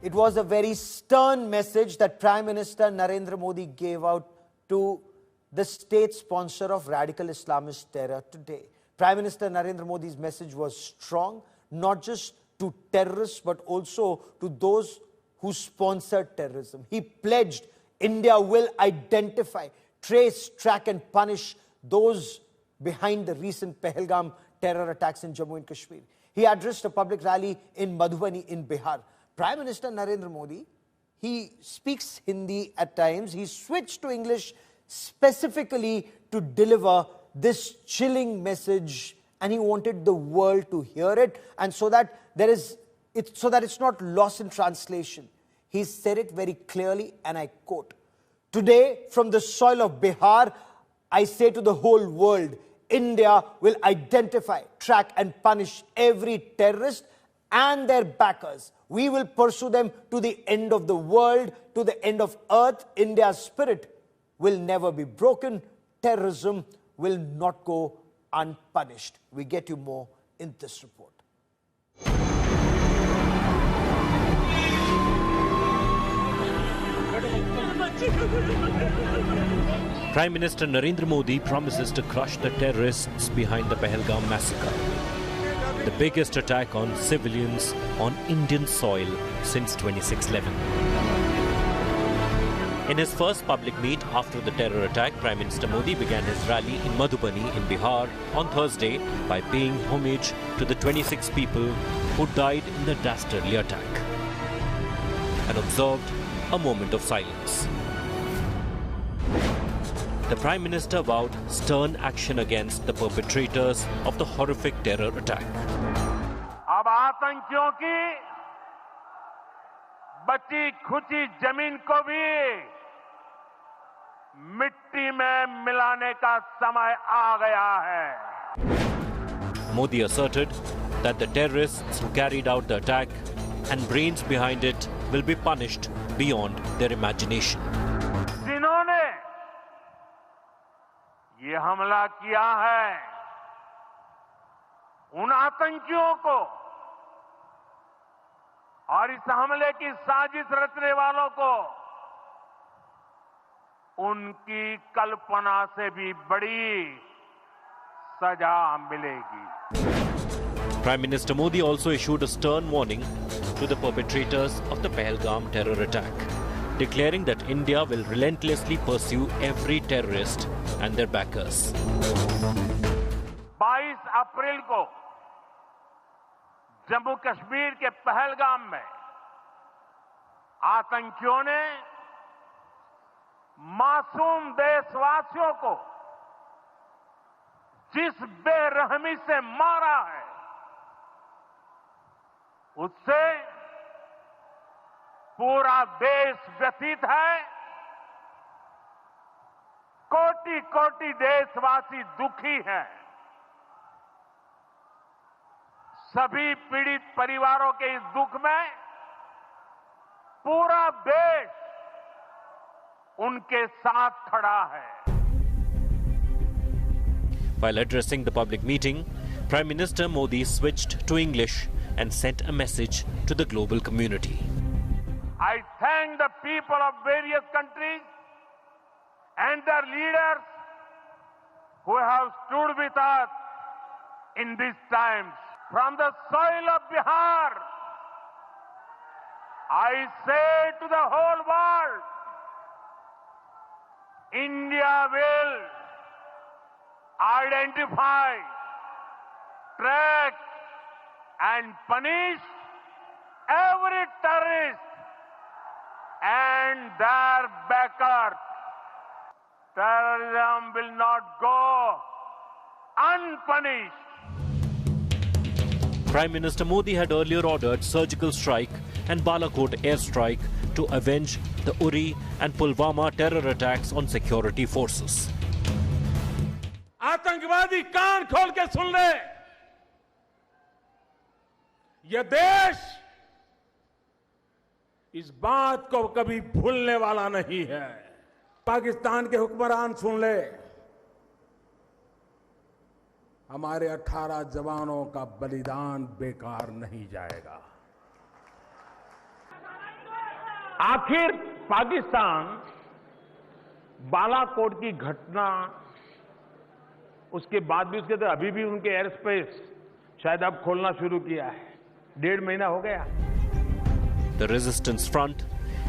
It was a very stern message that Prime Minister Narendra Modi gave out to the state sponsor of radical Islamist terror today. Prime Minister Narendra Modi's message was strong, not just to terrorists, but also to those who sponsored terrorism. He pledged India will identify, trace, track and punish those behind the recent Pahalgam terror attacks in Jammu and Kashmir. He addressed a public rally in Madhubani in Bihar. Prime Minister Narendra Modi, he speaks Hindi at times. He switched to English specifically to deliver this chilling message, and he wanted the world to hear it, and so that it's not lost in translation. He said it very clearly, and I quote, "Today, from the soil of Bihar, I say to the whole world, India will identify, track and punish every terrorist and their backers. We will pursue them to the end of the world, to the end of earth. India's spirit will never be broken. Terrorism will not go unpunished." We get you more in this report. Prime Minister Narendra Modi promises to crush the terrorists behind the Pahalgam massacre, the biggest attack on civilians on Indian soil since 26/11. In his first public meet after the terror attack, Prime Minister Modi began his rally in Madhubani in Bihar on Thursday by paying homage to the 26 people who died in the dastardly attack and observed a moment of silence. The Prime Minister vowed stern action against the perpetrators of the horrific terror attack. अब आतंकियों की बची खुची जमीन को भी मिट्टी में मिलाने का समय आ गया है. Modi asserted that the terrorists who carried out the attack and brains behind it will be punished beyond their imagination. जिन्होंने ये हमला किया है, उन आतंकियों को और इस हमले की साजिश रचने वालों को उनकी कल्पना से भी बड़ी सजा मिलेगी. Prime Minister Modi also issued a stern warning to the perpetrators of the Pahalgam terror attack, declaring that India will relentlessly pursue every terrorist and their backers. 22 अप्रैल को जम्मू कश्मीर के पहलगाम में आतंकियों ने मासूम देशवासियों को जिस बेरहमी से मारा है, उससे पूरा देश व्यथित है. कोटि कोटि देशवासी दुखी हैं. सभी पीड़ित परिवारों के इस दुख में पूरा देश उनके साथ खड़ा है. While addressing the public meeting, Prime Minister Modi switched to English and sent a message to the global community. I thank the people of various countries and their leaders who have stood with us in these times. From the soil of Bihar, I say to the whole world, India will identify, track and punish every terrorist and their backers. Terrorism will not go unpunished. Prime Minister Modi had earlier ordered surgical strike and Balakot airstrike to avenge the Uri and Pulwama terror attacks on security forces. आतंकवादी कान खोल के सुन ले, यह देश इस बात को कभी भूलने वाला नहीं है. पाकिस्तान के हुक्मरान सुन ले, हमारे 18 जवानों का बलिदान बेकार नहीं जाएगा. आखिर पाकिस्तान बालाकोट की घटना उसके बाद भी उसके अभी भी उनके एयर स्पेस शायद अब खोलना शुरू किया है, 1.5 महीना हो गया। The Resistance Front,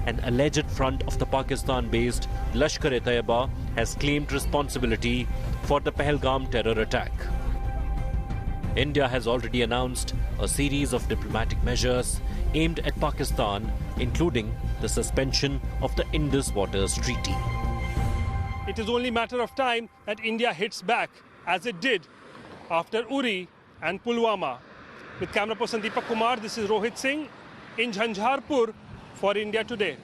an alleged front of the Pakistan-based Lashkar-e-Taiba, has claimed responsibility for the Pahalgam terror attack. India has already announced a series of diplomatic measures aimed at Pakistan, including the suspension of the Indus Waters Treaty. It is only a matter of time that India hits back, as it did after Uri and Pulwama. With camera person Deepak Kumar, this is Rohit Singh in Jhanjharpur for India Today.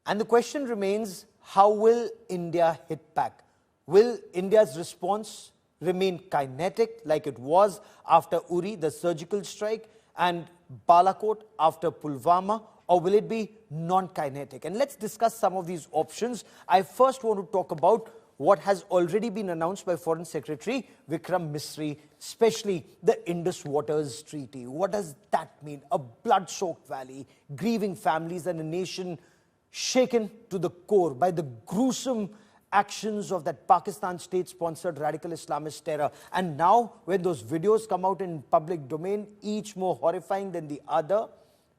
And the question remains, how will India hit back? Will India's response remain kinetic like it was after Uri, the surgical strike, and Balakot after Pulwama, or will it be non-kinetic? And let's discuss some of these options. I first want to talk about what has already been announced by Foreign Secretary Vikram Misri, especially the Indus Waters Treaty. What does that mean? A blood-soaked valley, grieving families, and a nation shaken to the core by the gruesome actions of that Pakistan state-sponsored radical Islamist terror. And now, when those videos come out in public domain, each more horrifying than the other,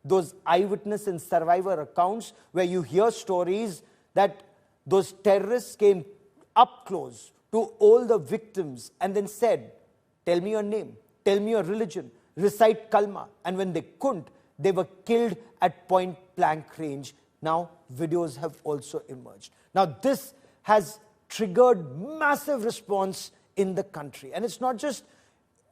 those eyewitness and survivor accounts where you hear stories that those terrorists came up close to all the victims and then said, tell me your name, tell me your religion, recite kalma. And when they couldn't, they were killed at point blank range. Now, videos have also emerged. Now, this has triggered massive response in the country. And it's not just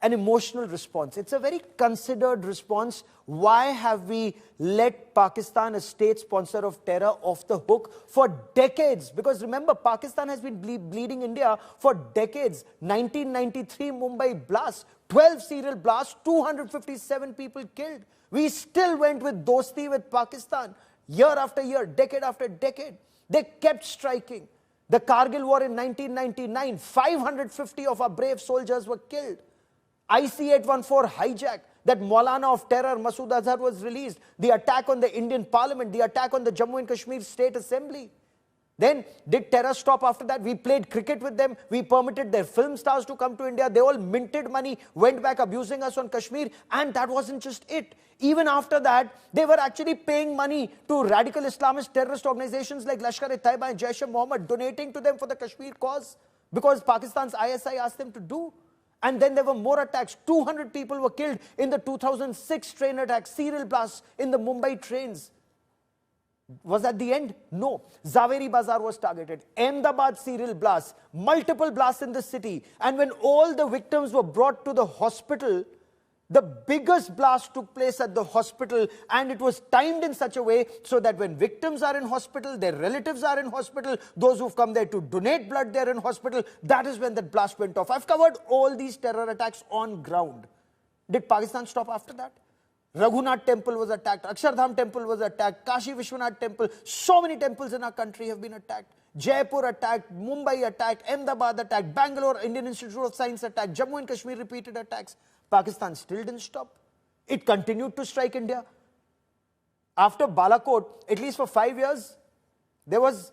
an emotional response. It's a very considered response. Why have we let Pakistan, a state sponsor of terror, off the hook for decades? Because remember, Pakistan has been bleeding India for decades. 1993 Mumbai blast, 12 serial blasts, 257 people killed. We still went with dosti with Pakistan. Year after year, decade after decade. They kept striking. The Kargil war in 1999, 550 of our brave soldiers were killed. IC-814 hijack, that Maulana of terror, Masood Azhar, was released. The attack on the Indian Parliament, the attack on the Jammu and Kashmir State Assembly. Then, did terror stop after that? We played cricket with them. We permitted their film stars to come to India. They all minted money, went back abusing us on Kashmir. And that wasn't just it. Even after that, they were actually paying money to radical Islamist terrorist organizations like Lashkar-e-Taiba and Jaish-e-Mohammed, donating to them for the Kashmir cause, because Pakistan's ISI asked them to do. And then there were more attacks. 200 people were killed in the 2006 train attack, serial blasts in the Mumbai trains. Was that the end? No. Zaveri Bazar was targeted. Ahmedabad serial blasts, multiple blasts in the city. And when all the victims were brought to the hospital, the biggest blast took place at the hospital, and it was timed in such a way so that when victims are in hospital, their relatives are in hospital, those who've come there to donate blood, they're in hospital. That is when that blast went off. I've covered all these terror attacks on ground. Did Pakistan stop after that? Raghunath temple was attacked, Akshardham temple was attacked, Kashi Vishwanath temple, so many temples in our country have been attacked. Jaipur attacked, Mumbai attacked, Ahmedabad attacked, Bangalore Indian Institute of Science attacked, Jammu and Kashmir repeated attacks. Pakistan still didn't stop. It continued to strike India. After Balakot, at least for 5 years, there was,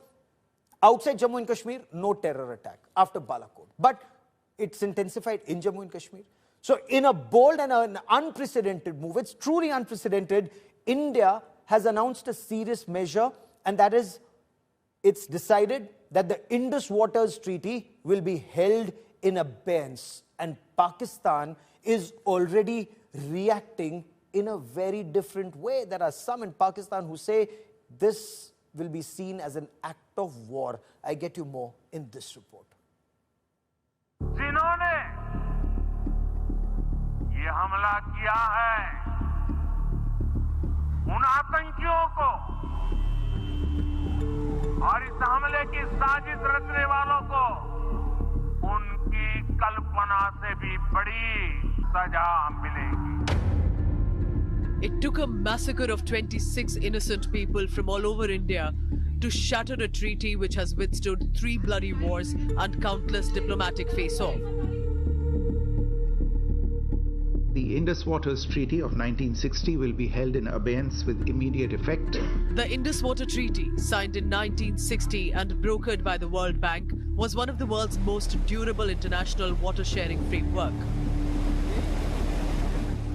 outside Jammu and Kashmir, no terror attack after Balakot. But it's intensified in Jammu and Kashmir. So in a bold and an unprecedented move, it's truly unprecedented, India has announced a serious measure, and that is, it's decided that the Indus Waters Treaty will be held in abeyance. And Pakistan is already reacting in a very different way. There are some in Pakistan who say this will be seen as an act of war. I get you more in this report. जिन्होंने ये हमला किया है, उन आतंकियों को और इस हमले की साजिश रचने वालों को उनकी कल्पना से भी बड़ी सजा मिलेगी. It took a massacre of 26 innocent people from all over India to shatter a treaty which has withstood 3 bloody wars and countless diplomatic face-off. The Indus Waters Treaty of 1960 will be held in abeyance with immediate effect. The Indus Water Treaty, signed in 1960 and brokered by the World Bank, was one of the world's most durable international water sharing framework.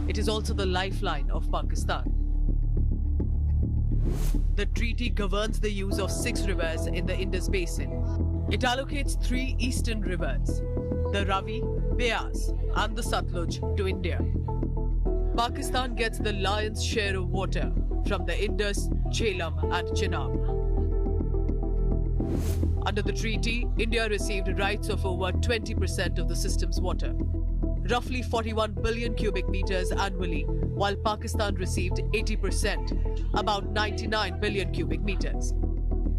It is also the lifeline of Pakistan. The treaty governs the use of 6 rivers in the Indus Basin. It allocates 3 eastern rivers, the Ravi, Beas and the Satluj, to India. Pakistan gets the lion's share of water from the Indus, Jhelum and Chenab. Under the treaty, India received rights of over 20% of the system's water, roughly 41 billion cubic meters annually, while Pakistan received 80%, about 99 billion cubic meters.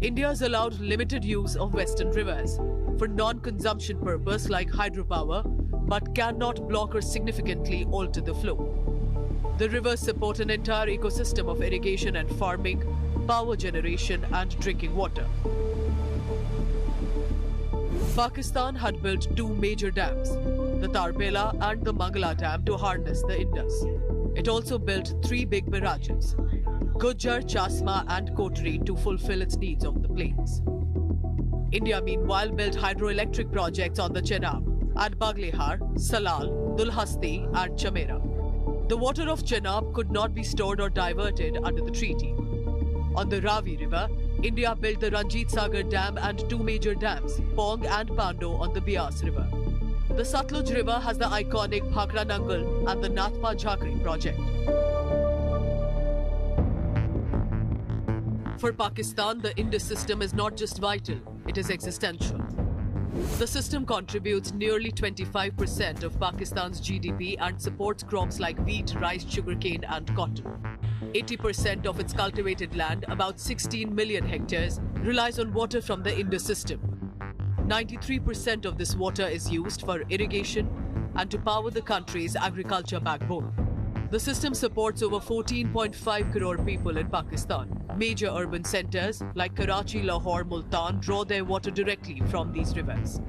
India is allowed limited use of western rivers for non-consumption purpose like hydropower, but cannot block or significantly alter the flow. The rivers support an entire ecosystem of irrigation and farming, power generation and drinking water. Pakistan had built 2 major dams, the Tarbela and the Mangala Dam, to harness the Indus. It also built 3 big barrages, Gujjar, Chasma and Kotri, to fulfill its needs of the plains. India meanwhile built hydroelectric projects on the Chenab at Baglihar, Salal, Dulhasti and Chamera. The water of Chenab could not be stored or diverted under the treaty. On the Ravi River, India built the Ranjit Sagar Dam and 2 major dams, Pong and Pando, on the Beas River. The Satluj River has the iconic Bhakra Nangal and the Nathpa Jhakri project. For Pakistan, the Indus system is not just vital, it is existential. The system contributes nearly 25% of Pakistan's GDP and supports crops like wheat, rice, sugarcane and cotton. 80% of its cultivated land, about 16 million hectares, relies on water from the Indus system. 93% of this water is used for irrigation and to power the country's agriculture backbone. The system supports over 14.5 crore people in Pakistan. Major urban centers like Karachi, Lahore, Multan draw their water directly from these rivers.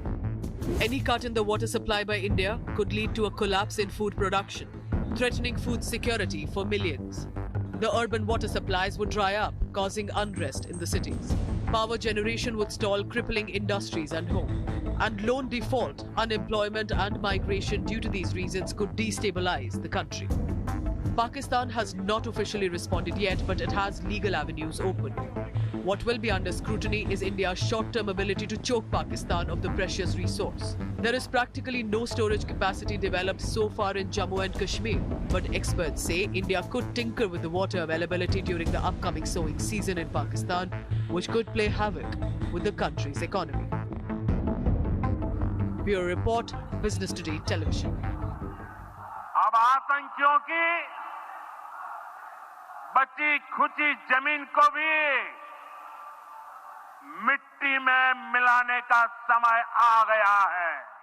Any cut in the water supply by India could lead to a collapse in food production, threatening food security for millions. The urban water supplies would dry up, causing unrest in the cities. Power generation would stall, crippling industries and homes. And loan default, unemployment and migration due to these reasons could destabilize the country. Pakistan has not officially responded yet, but it has legal avenues open. What will be under scrutiny is India's short-term ability to choke Pakistan of the precious resource. There is practically no storage capacity developed so far in Jammu and Kashmir, but experts say India could tinker with the water availability during the upcoming sowing season in Pakistan, which could play havoc with the country's economy. Bureau Report, Business Today Television. अब आतंकियों की बची खुची जमीन को भी मिट्टी में मिलाने का समय आ गया है।